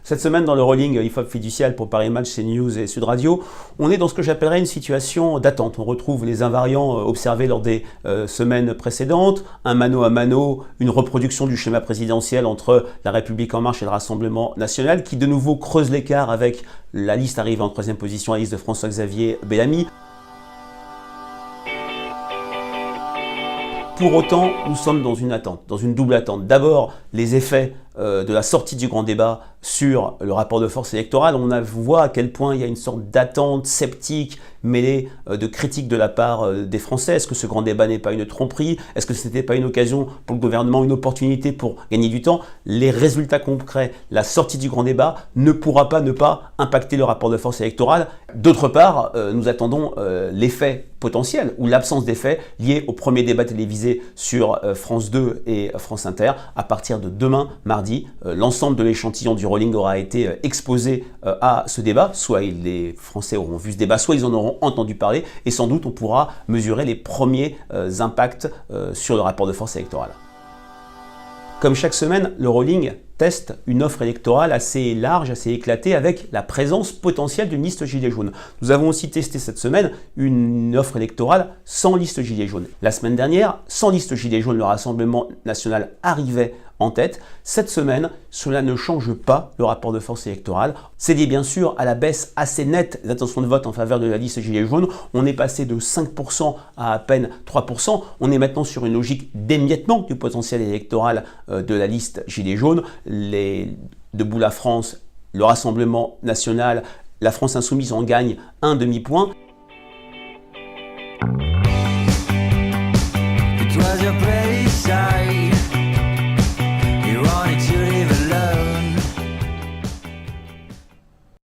Cette semaine, dans le rolling IFOP fiducial pour Paris Match, CNews et Sud Radio, on est dans ce que j'appellerais une situation d'attente. On retrouve les invariants observés lors des semaines précédentes, un mano à mano, une reproduction du schéma présidentiel entre La République En Marche et le Rassemblement National, qui de nouveau creuse l'écart avec la liste arrivée en troisième position, la liste de François-Xavier Bellamy. Pour autant, nous sommes dans une attente, dans une double attente. D'abord, les effets de la sortie du grand débat sur le rapport de force électorale. On voit à quel point il y a une sorte d'attente sceptique mêlée de critiques de la part des Français. Est-ce que ce grand débat n'est pas une tromperie? Est-ce que ce n'était pas une occasion pour le gouvernement, une opportunité pour gagner du temps? Les résultats concrets, la sortie du grand débat ne pourra pas ne pas impacter le rapport de force électorale. D'autre part, nous attendons l'effet potentiel ou l'absence d'effet lié au premier débat télévisé sur France 2 et France Inter. À partir de demain, mardi, l'ensemble de l'échantillon du rolling aura été exposé à ce débat. Soit les Français auront vu ce débat, soit ils en auront entendu parler et sans doute on pourra mesurer les premiers impacts sur le rapport de force électorale. Comme chaque semaine, le rolling teste une offre électorale assez large, assez éclatée, avec la présence potentielle d'une liste gilet jaune. Nous avons aussi testé cette semaine une offre électorale sans liste gilet jaune. La semaine dernière, sans liste gilet jaune, le Rassemblement National arrivait en tête. Cette semaine, cela ne change pas le rapport de force électorale. C'est lié bien sûr à la baisse assez nette des intentions de vote en faveur de la liste gilet jaune. On est passé de 5% à peine 3%. On est maintenant sur une logique d'émiettement du potentiel électoral de la liste gilet jaune. Les Debout la France, le Rassemblement National, la France Insoumise en gagnent un demi-point.